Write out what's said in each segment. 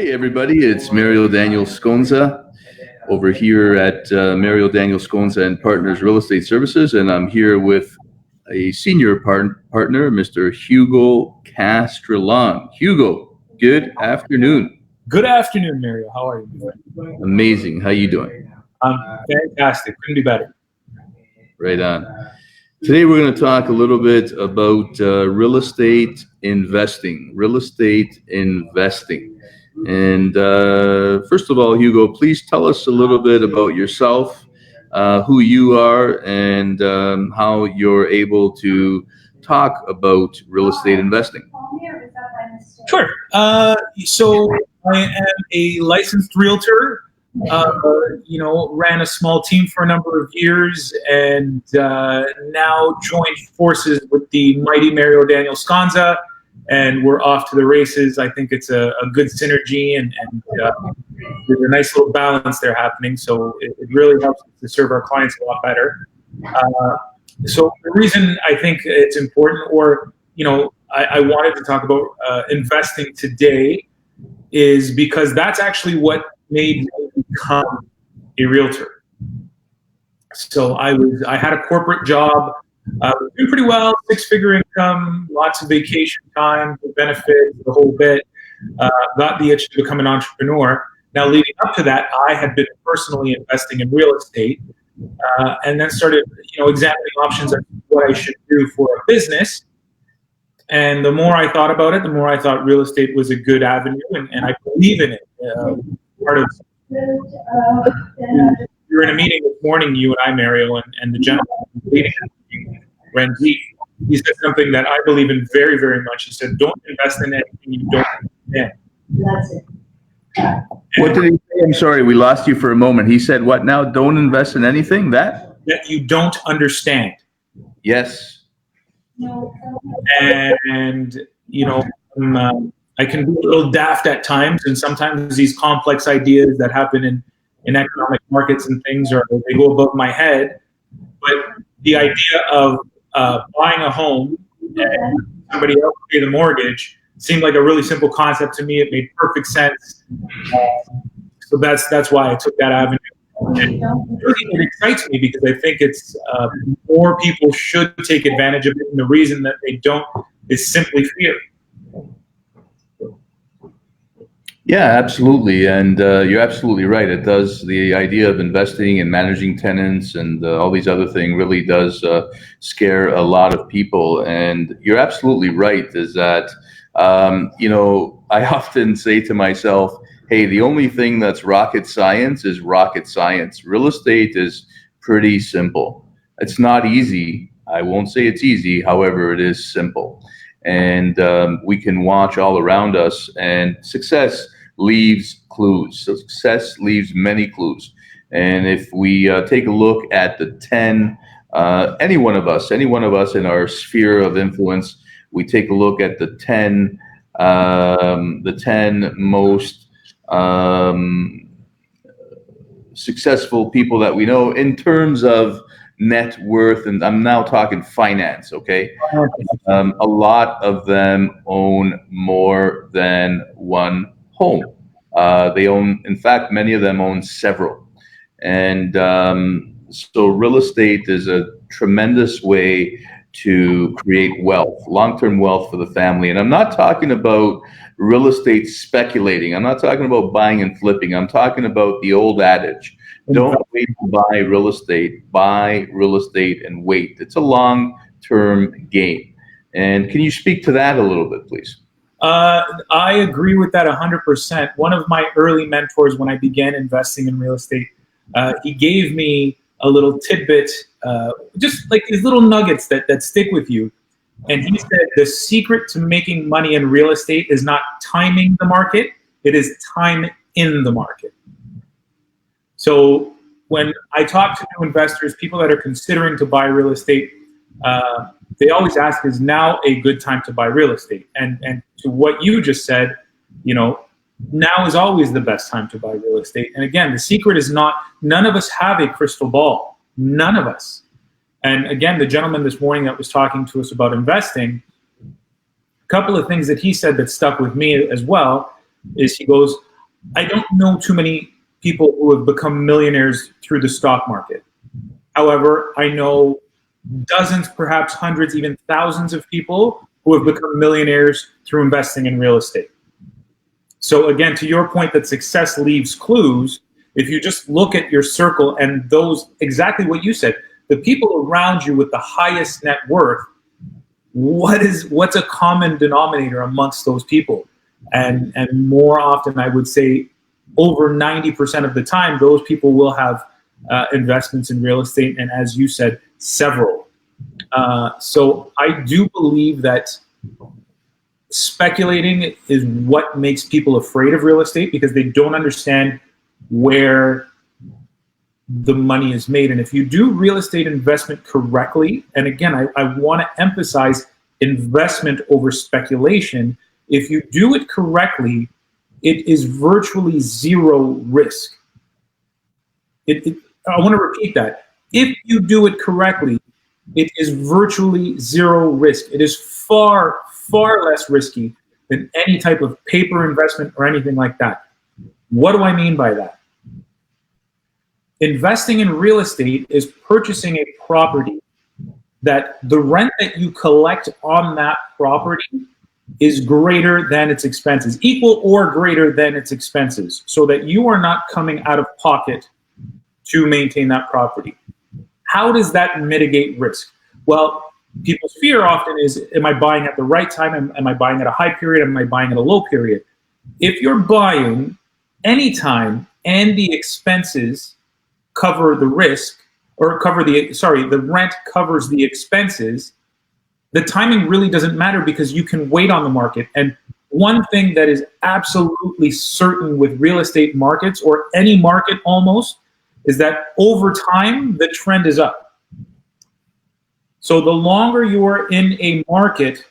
Hey everybody, it's Mario Daniel Sconza over here at Mario Daniel Sconza and Partners Real Estate Services, and I'm here with a senior partner, Mr. Hugo Castrillon. Hugo, good afternoon. Good afternoon, Mario. How are you? Amazing. How you doing? I'm fantastic. Couldn't be better. Right on. Today we're going to talk a little bit about real estate investing. And first of all, Hugo, please tell us a little bit about yourself, who you are, and how you're able to talk about real estate investing. Sure. So I am a licensed realtor. Ran a small team for a number of years, and now joined forces with the mighty Mario Daniel Sconza, and we're off to the races. I think it's a good synergy, and there's a nice little balance there happening. So it really helps to serve our clients a lot better. So the reason I think it's important, I wanted to talk about investing today, is because that's actually what made me become a realtor. So I had a corporate job, doing pretty well, 6-figure income, lots of vacation time, the benefits, the whole bit. Got the itch to become an entrepreneur. Now, leading up to that, I had been personally investing in real estate, and then started, examining options of what I should do for a business. And the more I thought about it, the more I thought real estate was a good avenue, and I believe in it. Part of we were in a meeting this morning, you and I, Mario, and the gentleman leading it, Ranjit. He said something that I believe in very, very much. He said, "Don't invest in anything you don't understand." That's it. What did he say? I'm sorry, we lost you for a moment. He said, what now? Don't invest in anything? That you don't understand. Yes. And, I can be a little daft at times, and sometimes these complex ideas that happen in economic markets and things they go above my head. But the idea of buying a home and somebody else pay the mortgage seemed like a really simple concept to me. It made perfect sense. So that's why I took that avenue. And it excites me because I think it's more people should take advantage of it, and the reason that they don't is simply fear. Yeah, absolutely. And you're absolutely right. It does. The idea of investing and managing tenants and all these other things really does scare a lot of people. And you're absolutely right, is that, I often say to myself, hey, the only thing that's rocket science is rocket science. Real estate is pretty simple. It's not easy. I won't say it's easy. However, it is simple. And we can watch all around us, and success leaves clues. So success leaves many clues. And if we take a look at the 10, any one of us in our sphere of influence, we take a look at the 10 most successful people that we know in terms of net worth, and I'm now talking finance, okay? A lot of them own more than one home. In fact, many of them own several. And so real estate is a tremendous way to create wealth, long-term wealth for the family. And I'm not talking about real estate speculating. I'm not talking about buying and flipping. I'm talking about the old adage: don't wait to buy real estate, buy real estate and wait. It's a long-term game. And can you speak to that a little bit, please? I agree with that 100%. One of my early mentors when I began investing in real estate, he gave me a little tidbit, just like these little nuggets that stick with you. And he said, the secret to making money in real estate is not timing the market, it is time in the market. So when I talk to new investors, people that are considering to buy real estate, they always ask, is now a good time to buy real estate? And to what you just said, now is always the best time to buy real estate. And again, the secret is none of us have a crystal ball. None of us. And again, the gentleman this morning that was talking to us about investing, a couple of things that he said that stuck with me as well is he goes, I don't know too many people who have become millionaires through the stock market. However, I know dozens, perhaps hundreds, even thousands of people who have become millionaires through investing in real estate. So again, to your point that success leaves clues, if you just look at your circle and those, exactly what you said, the people around you with the highest net worth, what's a common denominator amongst those people? And more often, I would say over 90% of the time, those people will have investments in real estate, and as you said, several. So I do believe that speculating is what makes people afraid of real estate, because they don't understand where the money is made. And if you do real estate investment correctly, and again, I want to emphasize investment over speculation. If you do it correctly, it is virtually zero risk. I want to repeat that. If you do it correctly, it is virtually zero risk. It is far, far less risky than any type of paper investment or anything like that. What do I mean by that? Investing in real estate is purchasing a property that the rent that you collect on that property is greater than its expenses, equal or greater than its expenses, so that you are not coming out of pocket to maintain that property. How does that mitigate risk? Well, people's fear often is, am I buying at the right time? Am I buying at a high period? Am I buying at a low period? If you're buying anytime and the expenses cover the risk, or the rent covers the expenses, the timing really doesn't matter, because you can wait on the market. And one thing that is absolutely certain with real estate markets, or any market almost, is that over time, the trend is up. So the longer you are in a market,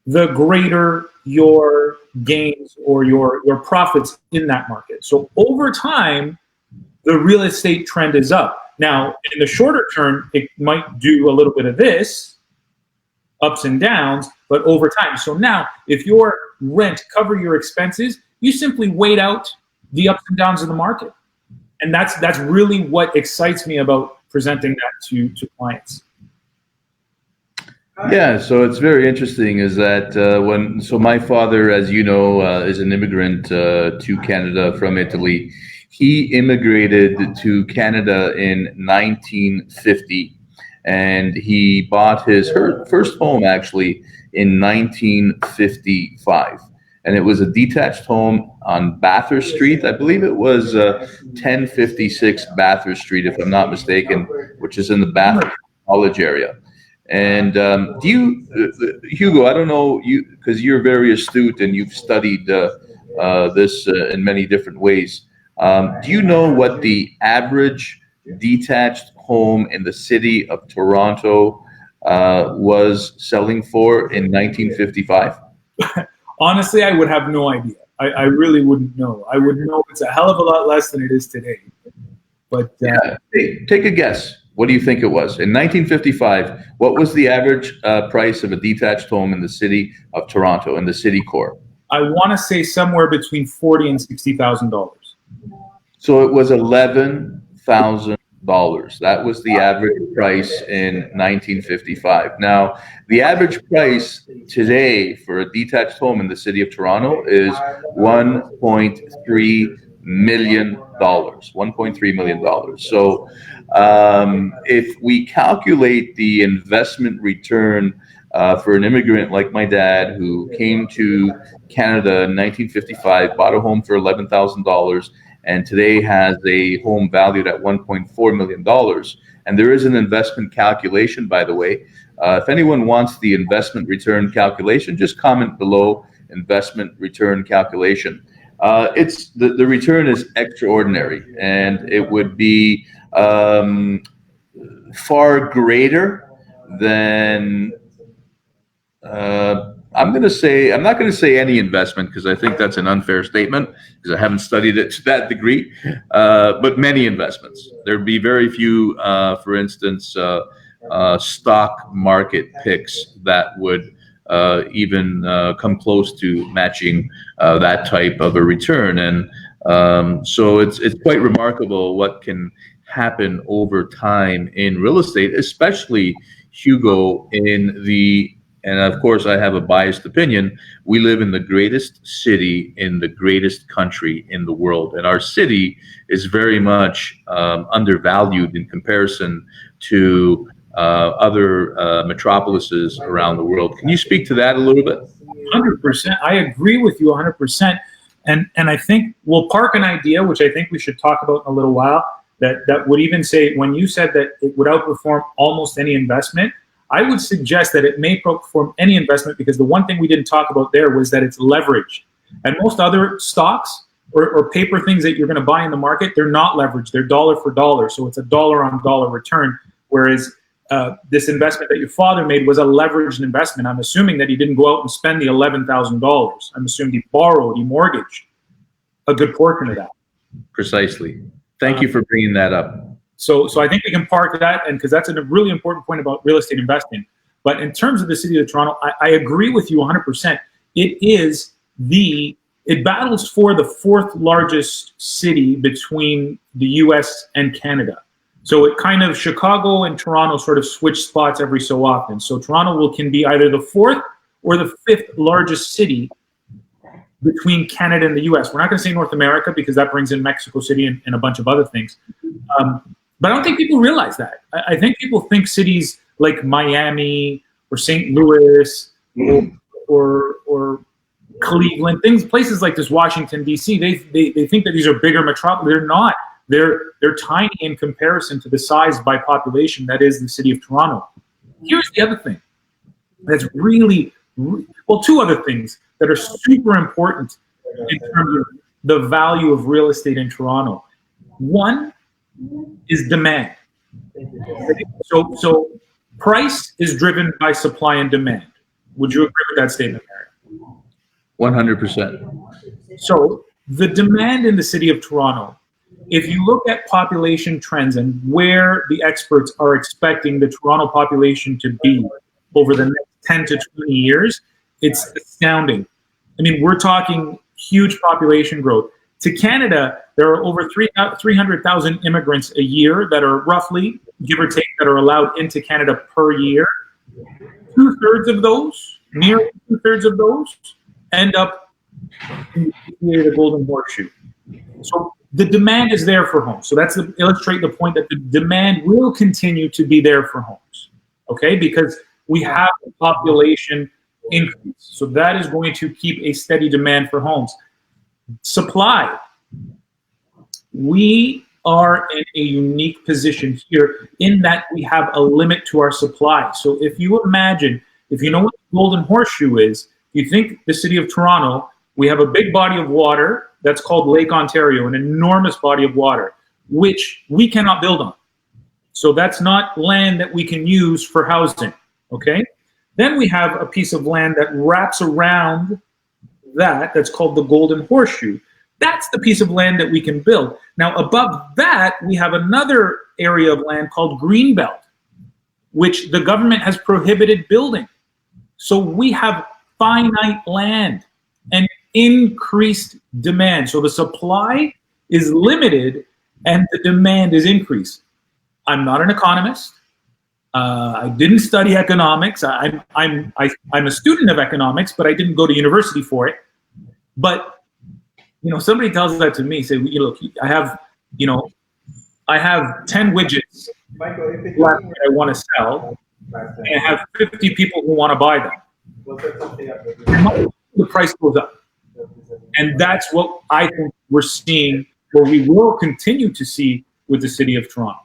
the greater your gains or your profits in that market. So over time, the real estate trend is up. Now, in the shorter term, it might do a little bit of this, ups and downs, but over time. So now, if your rent cover your expenses, you simply wait out the ups and downs of the market. And that's really what excites me about presenting that to clients. Yeah, so it's very interesting is that so my father, as you know, is an immigrant to Canada from Italy. He immigrated to Canada in 1950, and he bought his first home actually in 1955. And it was a detached home on Bathurst Street. I believe it was 1056 Bathurst Street, if I'm not mistaken, which is in the Bathurst College area. And do you, Hugo, I don't know, because you're very astute and you've studied this in many different ways. Do you know what the average detached home in the city of Toronto was selling for in 1955? Honestly, I would have no idea. I really wouldn't know. I would know it's a hell of a lot less than it is today. But yeah, take a guess. What do you think it was? In 1955, what was the average price of a detached home in the city of Toronto, in the city core? I want to say somewhere between $40,000 and $60,000. So it was $11,000. That was the average price in 1955. Now, the average price today for a detached home in the city of Toronto is $1.3 million. $1.3 million. So if we calculate the investment return for an immigrant like my dad, who came to Canada in 1955, bought a home for $11,000, and today has a home valued at $1.4 million. And there is an investment calculation, by the way. If anyone wants the investment return calculation, just comment below investment return calculation. It's the return is extraordinary, and it would be far greater than I'm not going to say any investment, because I think that's an unfair statement, because I haven't studied it to that degree. But many investments. There'd be very few, for instance, stock market picks that would even come close to matching that type of a return. And so it's quite remarkable what can happen over time in real estate, especially, Hugo, and of course I have a biased opinion, we live in the greatest city in the greatest country in the world. And our city is very much undervalued in comparison to other metropolises around the world. Can you speak to that a little bit? 100%. I agree with you 100%. And I think we'll park an idea, which I think we should talk about in a little while, that would even say, when you said that it would outperform almost any investment, I would suggest that it may outperform any investment, because the one thing we didn't talk about there was that it's leveraged. And most other stocks or paper things that you're going to buy in the market, they're not leveraged. They're dollar for dollar. So it's a dollar on dollar return. Whereas this investment that your father made was a leveraged investment. I'm assuming that he didn't go out and spend the $11,000. I'm assuming he borrowed, he mortgaged a good portion of that. Precisely. Thank you for bringing that up. So I think we can park that, and because that's a really important point about real estate investing. But in terms of the city of Toronto, I agree with you 100%. It battles for the fourth largest city between the US and Canada. So it kind of, Chicago and Toronto sort of switch spots every so often. So Toronto can be either the fourth or the fifth largest city between Canada and the US. We're not going to say North America, because that brings in Mexico City and a bunch of other things. But I don't think people realize that. I think people think cities like Miami or St. Louis or Cleveland, places like this, Washington, D.C., they think that these are bigger metropolis. They're not. They're tiny in comparison to the size by population that is the city of Toronto. Here's the other thing that's really, well, two other things that are super important in terms of the value of real estate in Toronto. One is demand. So price is driven by supply and demand. Would you agree with that statement, Mary? 100%. So the demand in the city of Toronto, if you look at population trends and where the experts are expecting the Toronto population to be over the next 10 to 20 years, it's astounding. I mean, we're talking huge population growth. To Canada, there are over 300,000 immigrants a year that are roughly, give or take, that are allowed into Canada per year. Two-thirds of those, nearly two-thirds of those, end up in the Golden Horseshoe. So the demand is there for homes. So that's to illustrate the point that the demand will continue to be there for homes, okay? Because we have a population increase. So that is going to keep a steady demand for homes. Supply. We are in a unique position here in that we have a limit to our supply. So if you imagine, if you know what the Golden Horseshoe is, you think the city of Toronto, we have a big body of water that's called Lake Ontario, an enormous body of water, which we cannot build on. So that's not land that we can use for housing, okay? Then we have a piece of land that wraps around that's called the Golden Horseshoe. That's the piece of land that we can build. Now, above that, we have another area of land called Greenbelt, which the government has prohibited building. So we have finite land and increased demand. So the supply is limited and the demand is increased. I'm not an economist. I didn't study economics. I'm a student of economics, but I didn't go to university for it. But somebody tells that to me, say, look, I have 10 widgets that I want to sell, and I have 50 people who want to buy them. The price goes up. And that's what I think we're seeing, or we will continue to see with the city of Toronto.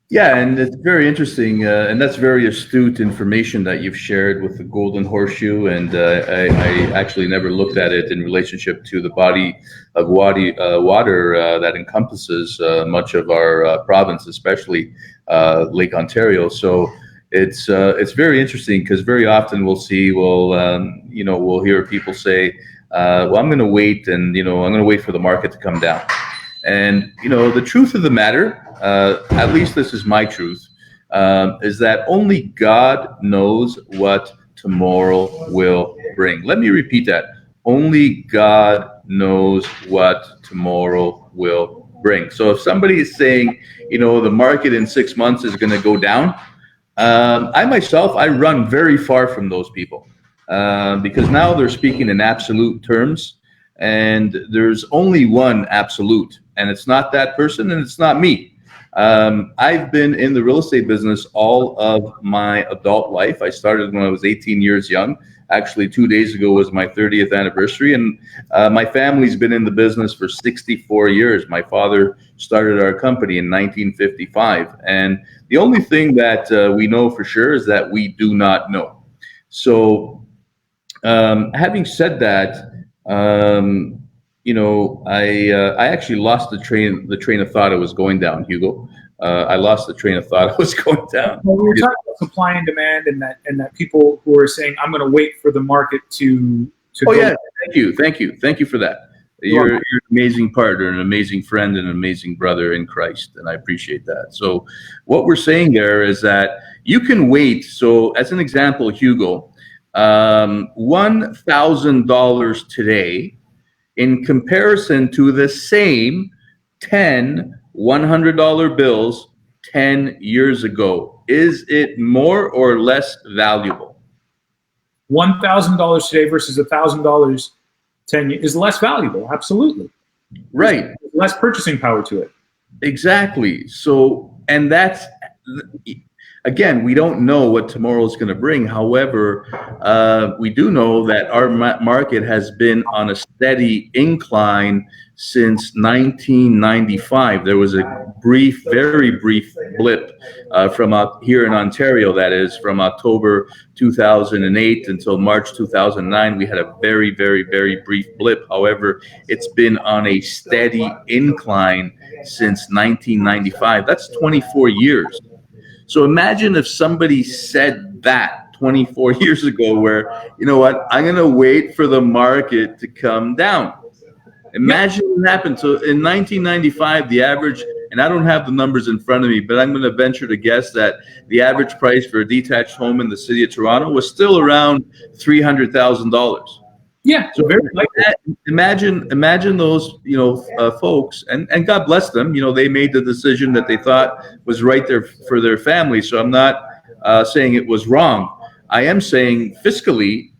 Yeah, and it's very interesting, and that's very astute information that you've shared with the Golden Horseshoe, and I actually never looked at it in relationship to the body of water that encompasses much of our province, especially Lake Ontario. So it's very interesting, because very often we'll see, we'll hear people say, well, I'm going to wait, and I'm going to wait for the market to come down. And the truth of the matter, at least this is my truth, is that only God knows what tomorrow will bring. Let me repeat that. Only God knows what tomorrow will bring. So if somebody is saying, the market in 6 months is going to go down, I myself, I run very far from those people, because now they're speaking in absolute terms, and there's only one absolute, and it's not that person, and it's not me. I've been in the real estate business all of my adult life. I started when I was 18 years young. Actually, 2 days ago was my 30th anniversary, and my family's been in the business for 64 years. My father started our company in 1955, and the only thing that we know for sure is that we do not know. So, having said that, I actually lost the train of thought I was going down, Hugo. I lost the train of thought I was going down. Well, we were talking about supply and demand, and that people who are saying, "I'm going to wait for the market to." Oh yeah, thank you for that. You're an amazing partner, an amazing friend, and an amazing brother in Christ, and I appreciate that. So, what we're saying there is that you can wait. So, as an example, Hugo, $1,000 today, in comparison to the same 10 $100 bills 10 years ago, is it more or less valuable? $1,000 today versus $1,000 10 years is less valuable. Absolutely. Right. There's less purchasing power to it. Exactly. So, and that's, again, we don't know what tomorrow is going to bring. However, we do know that our market has been on a steady incline since 1995. There was a very brief blip from here in Ontario, that is, from October 2008 until March 2009. We had a very brief blip. However, it's been on a steady incline since 1995. That's 24 years. So imagine if somebody said that 24 years ago, where, you know what, I'm going to wait for the market to come down. Imagine what happened. So in 1995, the average, and I don't have the numbers in front of me, but I'm going to venture to guess that the average price for a detached home in the city of Toronto was still around $300,000. Yeah. So imagine those, folks, and God bless them. They made the decision that they thought was right there for their family. So I'm not saying it was wrong. I am saying fiscally,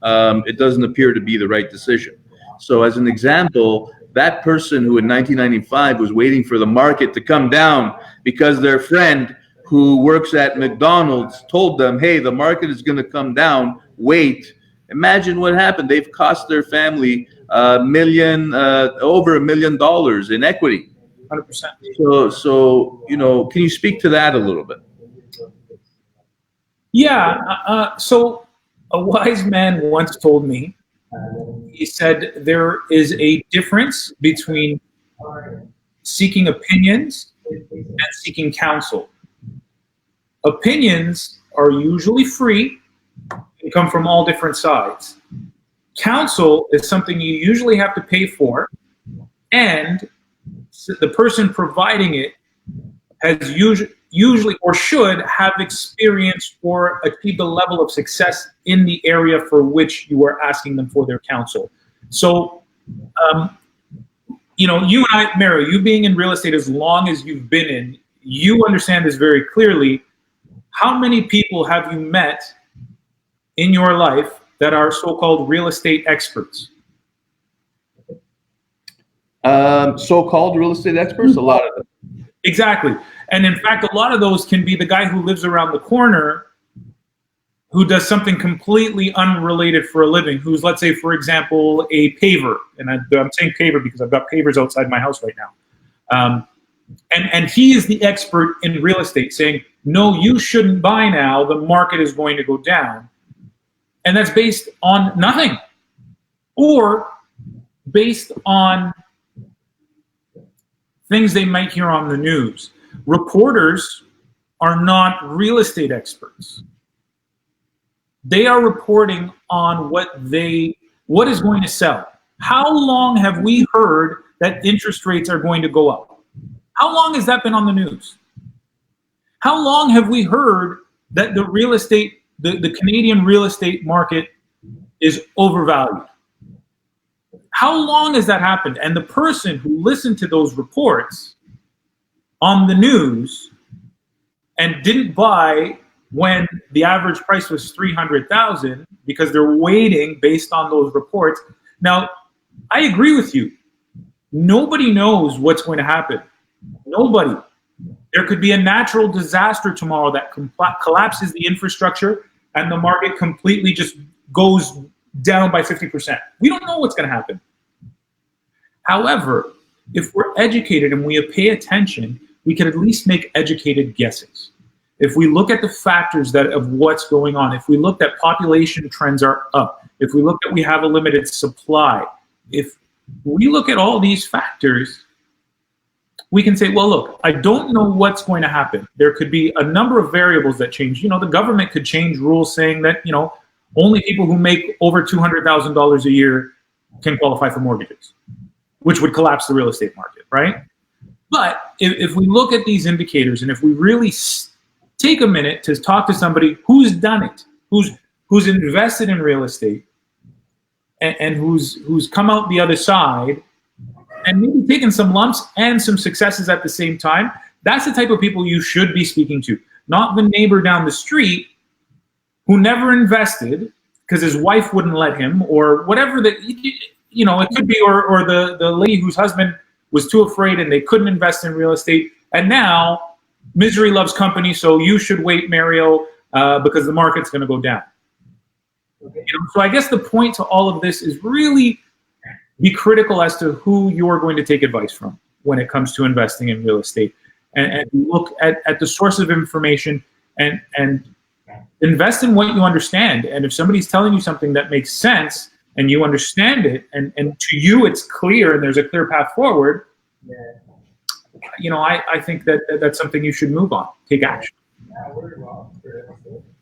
it doesn't appear to be the right decision. So as an example, that person who in 1995 was waiting for the market to come down because their friend who works at McDonald's told them, hey, the market is going to come down, wait. Imagine what happened. They've cost their family over $1 million in equity. 100%. So can you speak to that a little bit? Yeah. So a wise man once told me, he said, there is a difference between seeking opinions and seeking counsel. Opinions are usually free and come from all different sides. Counsel is something you usually have to pay for, and the person providing it has usually or should have experienced or achieved a level of success in the area for which you are asking them for their counsel. So, you and I, Mario, you being in real estate as long as you've been in, you understand this very clearly. How many people have you met in your life that are so-called real estate experts? So-called real estate experts? A lot of them. Exactly. And in fact, a lot of those can be the guy who lives around the corner who does something completely unrelated for a living, who's, let's say, for example, a paver. And I'm saying paver because I've got pavers outside my house right now. And he is the expert in real estate, saying, no, you shouldn't buy now. The market is going to go down. And that's based on nothing, or based on things they might hear on the news. Reporters are not real estate experts. They are reporting on what is going to sell. How long have we heard that interest rates are going to go up? How long has that been on the news? How long have we heard that the Canadian real estate market is overvalued? How long has that happened? And the person who listened to those reports on the news and didn't buy when the average price was 300,000 because they're waiting based on those reports. Now, I agree with you. Nobody knows what's going to happen. Nobody. There could be a natural disaster tomorrow that collapses the infrastructure and the market completely just goes down by 50%. We don't know what's going to happen. However, if we're educated and we pay attention, we can at least make educated guesses. If we look at the factors of what's going on, if we look at population trends are up, if we look at we have a limited supply, if we look at all these factors, we can say, well, look, I don't know what's going to happen. There could be a number of variables that change. The government could change rules saying that, only people who make over $200,000 a year can qualify for mortgages, which would collapse the real estate market, right? But if we look at these indicators and if we really take a minute to talk to somebody who's done it, who's invested in real estate and who's come out the other side and maybe taken some lumps and some successes at the same time, that's the type of people you should be speaking to, not the neighbor down the street who never invested because his wife wouldn't let him, or whatever that, it could be, or the lady whose husband was too afraid and they couldn't invest in real estate. And now misery loves company, so you should wait, Mario, because the market's going to go down. So I guess the point to all of this is really be critical as to who you're going to take advice from when it comes to investing in real estate, and look at the source of information and invest in what you understand. And if somebody's telling you something that makes sense and you understand it, and to you it's clear and there's a clear path forward, I think that's something you should move on. Take action.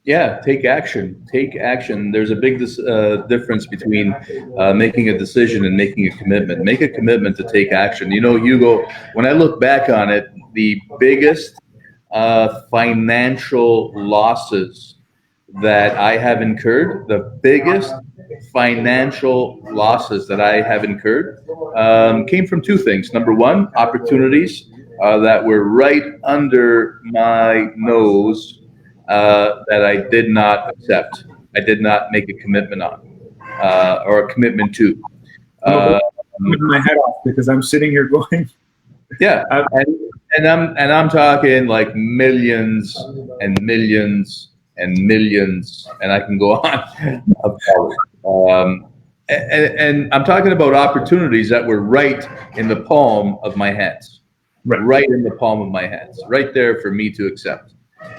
Yeah, take action. Take action. There's a big difference between making a decision and making a commitment. Make a commitment to take action. Hugo, when I look back on it, the biggest financial losses that I have incurred, the biggest financial losses that I have incurred came from two things. Number one, opportunities that were right under my nose that I did not accept. I did not make a commitment on or a commitment to. I'm my head off because I'm sitting here going. Yeah, and I'm talking like millions and millions and millions, and I can go on about and I'm talking about opportunities that were right in the palm of my hands, right in the palm of my hands, right there for me to accept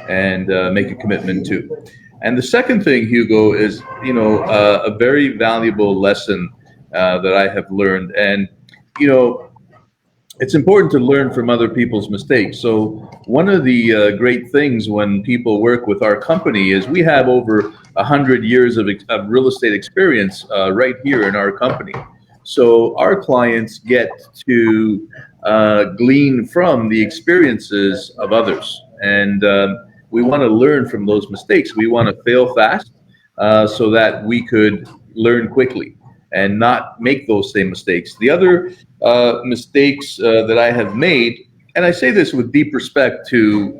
and make a commitment to. And the second thing, Hugo, is a very valuable lesson that I have learned, and it's important to learn from other people's mistakes. So one of the great things when people work with our company is we have over 100 years of real estate experience right here in our company. So our clients get to glean from the experiences of others. And we want to learn from those mistakes. We want to fail fast so that we could learn quickly and not make those same mistakes. The other mistakes that I have made, and I say this with deep respect to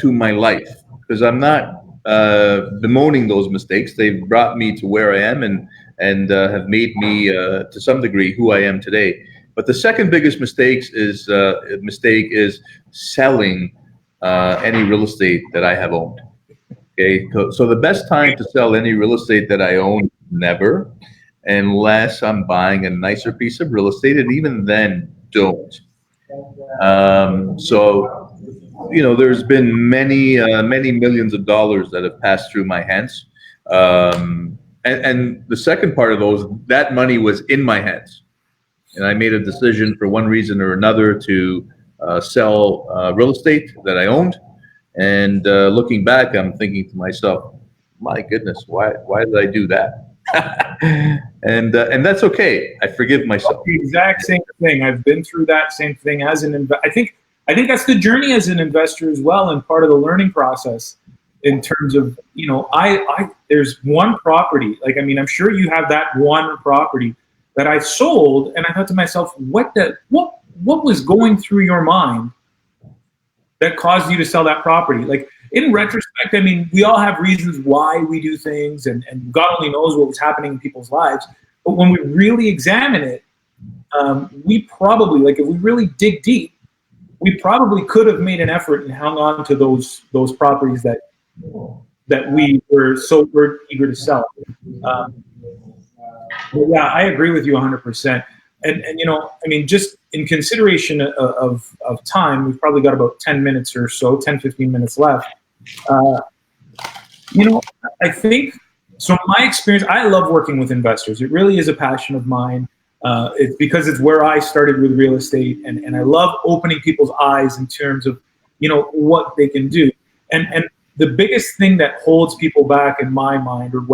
my life, because I'm not bemoaning those mistakes. They've brought me to where I am and have made me to some degree who I am today. But the second biggest mistake is selling any real estate that I have owned. Okay, so the best time to sell any real estate that I own, never, unless I'm buying a nicer piece of real estate, and even then, don't. So, there's been many millions of dollars that have passed through my hands, and the second part of those, that money was in my hands, and I made a decision for one reason or another to sell real estate that I owned. And looking back, I'm thinking to myself, my goodness, why did I do that? and that's okay. I forgive myself. The exact same thing. I've been through that same thing as an investor. I think that's the journey as an investor as well, and part of the learning process. In terms of, I there's one property. Like, I mean, I'm sure you have that one property that I sold, and I thought to myself, what was going through your mind that caused you to sell that property? Like, in retrospect, I mean, we all have reasons why we do things, and God only knows what was happening in people's lives. But when we really examine it, we probably, like, if we really dig deep, we probably could have made an effort and hung on to those properties that we were so eager to sell. But yeah, I agree with you 100%. And I mean, just in consideration of time, we've probably got about 10 minutes or so, 10, 15 minutes left. I think, so my experience, I love working with investors. It really is a passion of mine. It's because it's where I started with real estate, and I love opening people's eyes in terms of, what they can do. And the biggest thing that holds people back in my mind, or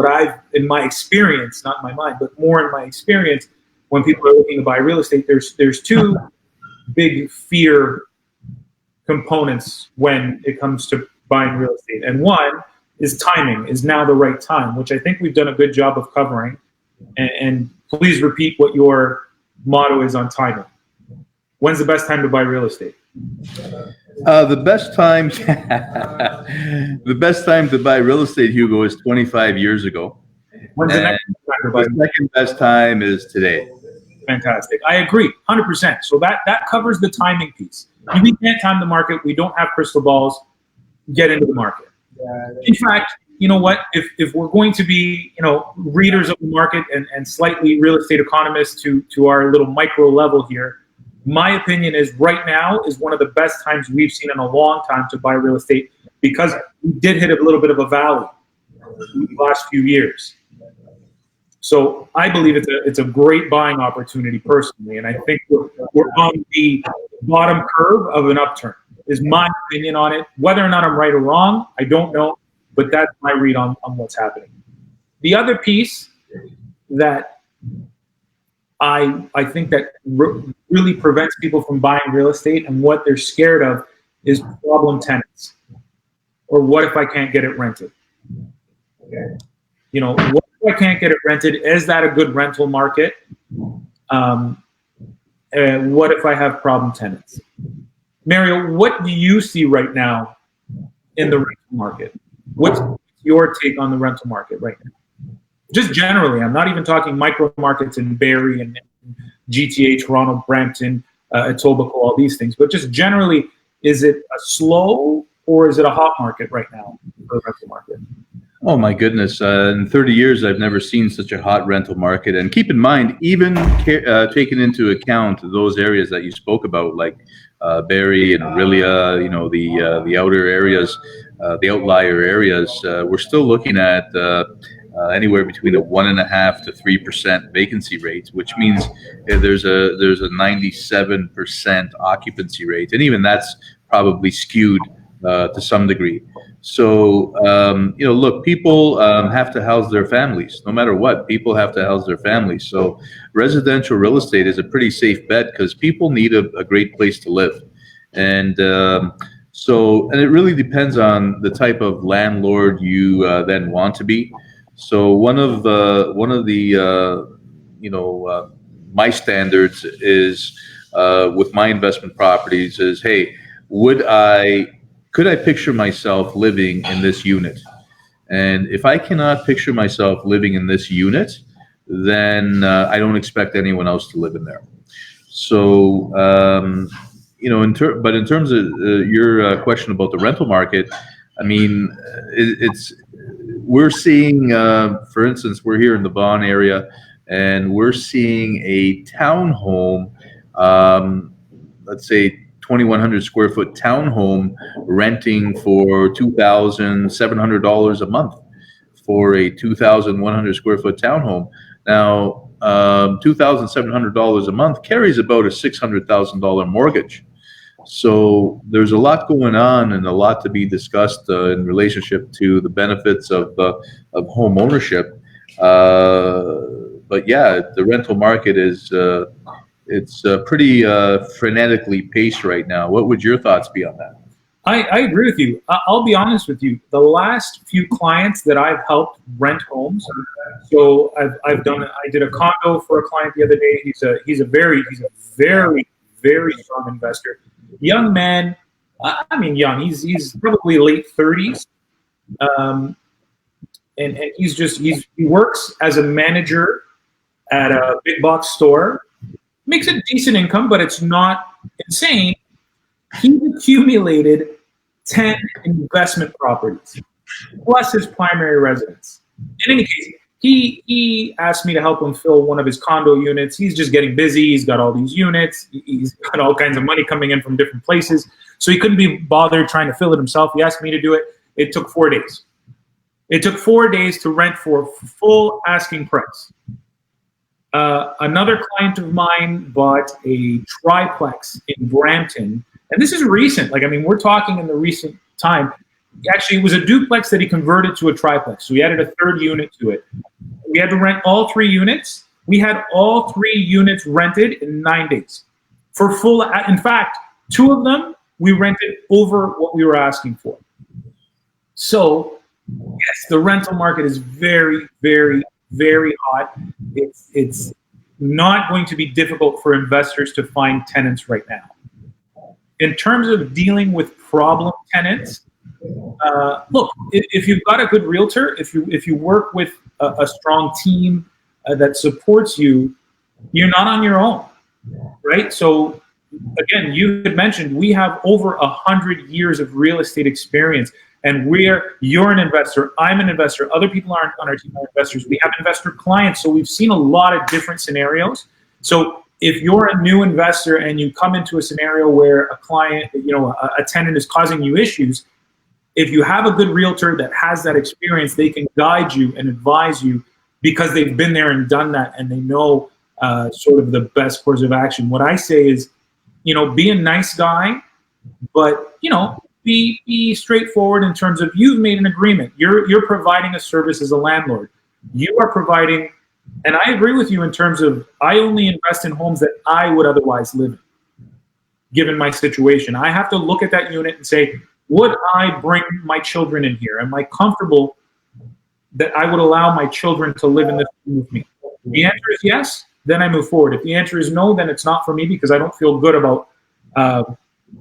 in my experience, not in my mind, but more in my experience, when people are looking to buy real estate, there's two big fear components when it comes to buying real estate. And one is timing. Is now the right time? Which I think we've done a good job of covering. And please repeat what your motto is on timing. When's the best time to buy real estate? The best time, the best time to buy real estate, Hugo, is 25 years ago. When's the next time to buy? The second best time is today. Fantastic. I agree, 100%. So that covers the timing piece. We can't time the market. We don't have crystal balls. Get into the market. In fact, you know what? If we're going to be, readers of the market and slightly real estate economists to our little micro level here, my opinion is right now is one of the best times we've seen in a long time to buy real estate, because we did hit a little bit of a valley in the last few years. So I believe it's a great buying opportunity personally, and I think we're on the bottom curve of an upturn, is my opinion on it. Whether or not I'm right or wrong, I don't know, but that's my read on what's happening. The other piece that I think that really prevents people from buying real estate and what they're scared of is problem tenants. Or what if I can't get it rented? Okay. What if I can't get it rented? Is that a good rental market? And what if I have problem tenants? Mario, what do you see right now in the rental market? What's your take on the rental market right now? Just generally, I'm not even talking micro markets in Barrie and GTA, Toronto, Brampton, Etobicoke, all these things, but just generally, is it a slow or is it a hot market right now for the rental market? Oh my goodness! In 30 years, I've never seen such a hot rental market. And keep in mind, even taking into account those areas that you spoke about, like Barrie and Orillia, the outer areas, the outlier areas, we're still looking at anywhere between a 1.5% to 3% vacancy rate, which means there's a 97% occupancy rate, and even that's probably skewed to some degree. So look, people have to house their families, no matter what. People have to house their families. So residential real estate is a pretty safe bet because people need a great place to live, and it really depends on the type of landlord you then want to be. So one of the my standards is with my investment properties is, hey, could I picture myself living in this unit? And if I cannot picture myself living in this unit, then I don't expect anyone else to live in there. So in terms of your question about the rental market, I mean, we're seeing, for instance, we're here in the Vaughan area, and we're seeing a townhome, let's say 2,100 square foot townhome, renting for $2,700 a month for a 2,100 square foot townhome. Now, $2,700 a month carries about a $600,000 mortgage. So there's a lot going on and a lot to be discussed in relationship to the benefits of home ownership. But but yeah, the rental market is it's pretty frenetically paced right now. What would your thoughts be on that? I agree with you. I'll be honest with you. The last few clients that I've helped rent homes, so I did a condo for a client the other day. He's a very strong investor. Young man, I mean young. He's probably late 30s, and he works as a manager at a big box store. Makes a decent income, but it's not insane. He accumulated 10 investment properties, plus his primary residence. In any case, he asked me to help him fill one of his condo units. He's just getting busy. He's got all these units. He's got all kinds of money coming in from different places. So he couldn't be bothered trying to fill it himself. He asked me to do it. It took 4 days. It took 4 days to rent for full asking price. Another client of mine bought a triplex in Brampton. And this is recent. Like, I mean, we're talking in the recent time. Actually, it was a duplex that he converted to a triplex. So he added a third unit to it. We had to rent all 3 units. We had all 3 units rented in 9 days. For full, in fact, 2 of them, we rented over what we were asking for. So, yes, the rental market is very, very, very hot. It's not going to be difficult for investors to find tenants right now. In terms of dealing with problem tenants, look, if you've got a good realtor, if you work with a strong team that supports you, you're not on your own, right? So again, you had mentioned we have over 100 years of real estate experience, and you're an investor, I'm an investor, other people aren't on our team are investors. We have investor clients, so we've seen a lot of different scenarios. So if you're a new investor and you come into a scenario where a client, a tenant is causing you issues, if you have a good realtor that has that experience, they can guide you and advise you because they've been there and done that, and they know sort of the best course of action. What I say is, be a nice guy, but be straightforward in terms of you've made an agreement. You're providing a service as a landlord. You are providing, and I agree with you in terms of I only invest in homes that I would otherwise live in, given my situation. I have to look at that unit and say, would I bring my children in here? Am I comfortable that I would allow my children to live in this room with me? If the answer is yes, then I move forward. If the answer is no, then it's not for me because I don't feel good about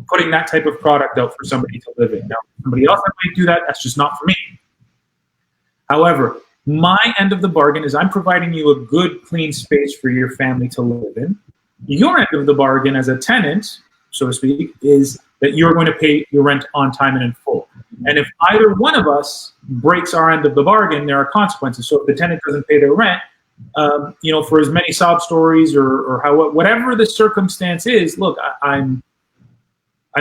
putting that type of product out for somebody to live in. Now, somebody else that might do that, that's just not for me. However, my end of the bargain is I'm providing you a good, clean space for your family to live in. Your end of the bargain as a tenant, so to speak, is that you're going to pay your rent on time and in full. And if either one of us breaks our end of the bargain, there are consequences. So if the tenant doesn't pay their rent, for as many sob stories or whatever the circumstance is, look, I'm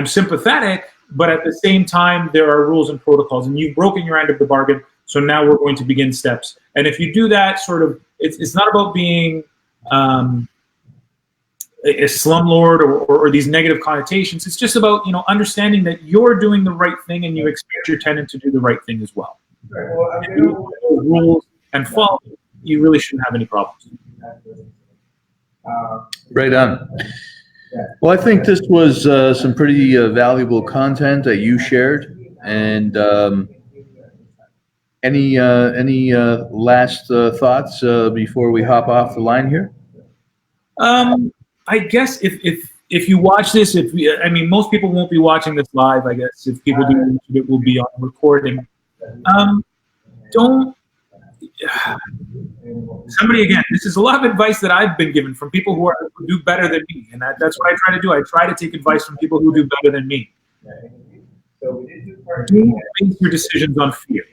sympathetic, but at the same time, there are rules and protocols, and you've broken your end of the bargain. So now we're going to begin steps. And if you do that, sort of, it's not about being a slumlord or these negative connotations. It's just about understanding that you're doing the right thing, and you expect your tenant to do the right thing as well. If you follow the rules and follow, you really shouldn't have any problems. Right on. Well, I think this was some pretty valuable content that you shared. And any last thoughts before we hop off the line here? I guess if you watch this, most people won't be watching this live. I guess if people do, it will be on recording. Somebody, again, this is a lot of advice that I've been given from people who do better than me, and that's what I try to do. I try to take advice from people who do better than me. Do base your decisions on fear.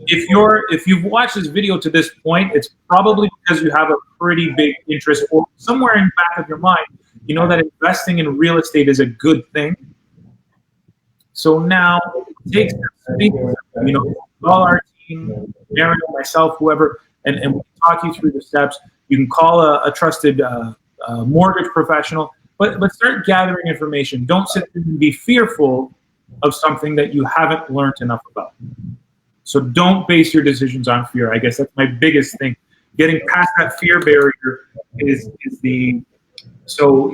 If you've watched this video to this point, it's probably because you have a pretty big interest, or somewhere in the back of your mind, you know that investing in real estate is a good thing. So now, take steps. Call our team, Mario, myself, whoever, and we can talk you through the steps. You can call a trusted mortgage professional, but start gathering information. Don't sit there and be fearful of something that you haven't learned enough about. So don't base your decisions on fear. I guess that's my biggest thing. getting past that fear barrier is the, so,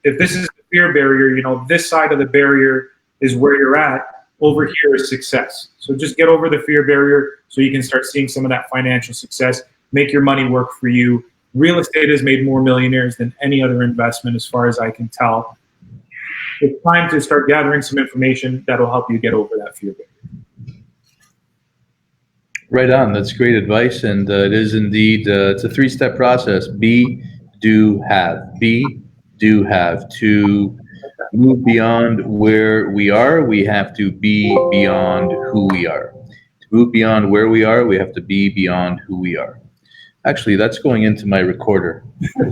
if this is the fear barrier, this side of the barrier is where you're at. Over here is success. So just get over the fear barrier so you can start seeing some of that financial success, make your money work for you. Real estate has made more millionaires than any other investment, as far as I can tell. It's time to start gathering some information that'll help you get over that fear barrier. Right on. That's great advice. And it is indeed, it's a 3-step process. Be, do, have. Be, do, have. To move beyond where we are, we have to be beyond who we are. To move beyond where we are, we have to be beyond who we are. Actually, that's going into my recorder. I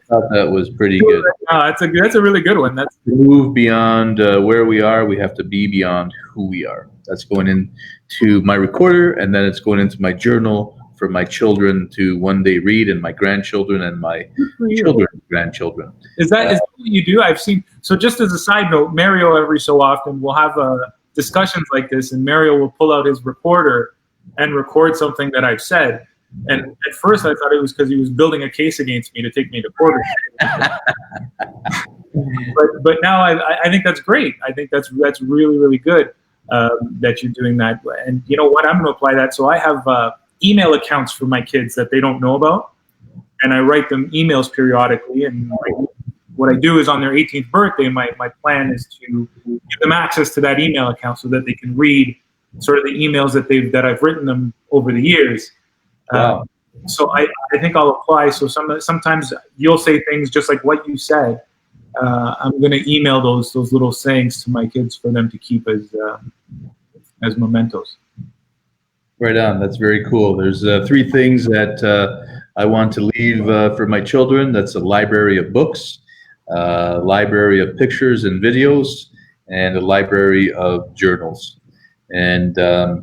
thought that was pretty good. That's a really good one. That's To move beyond where we are, we have to be beyond who we are. That's going into my recorder, and then it's going into my journal for my children to one day read, and my grandchildren and my children's grandchildren. Is that what you do? I've seen. So just as a side note, Mario every so often will have discussions like this, and Mario will pull out his recorder and record something that I've said. And at first I thought it was because he was building a case against me to take me to court. but now I think that's great. I think that's really, really good that you're doing that. And you know what? I'm going to apply that. So I have email accounts for my kids that they don't know about, and I write them emails periodically. And what I do is on their 18th birthday, my plan is to give them access to that email account so that they can read sort of the emails that I've written them over the years. Wow. So I think I'll apply. So sometimes you'll say things just like what you said. I'm going to email those little sayings to my kids for them to keep as mementos. Right on. That's very cool. There's 3 things that I want to leave for my children. That's a library of books, a library of pictures and videos, and a library of journals. And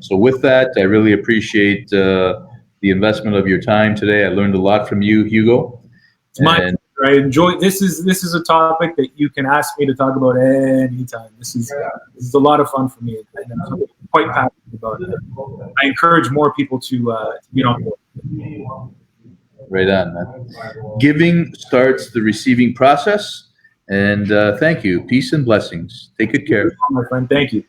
so with that, I really appreciate the investment of your time today. I learned a lot from you, Hugo. I enjoy this is a topic that you can ask me to talk about anytime. This is a lot of fun for me, and I'm quite passionate about it. I encourage more people to get on board. Right on, man. Giving starts the receiving process. And thank you. Peace and blessings. Take good care. My friend, thank you.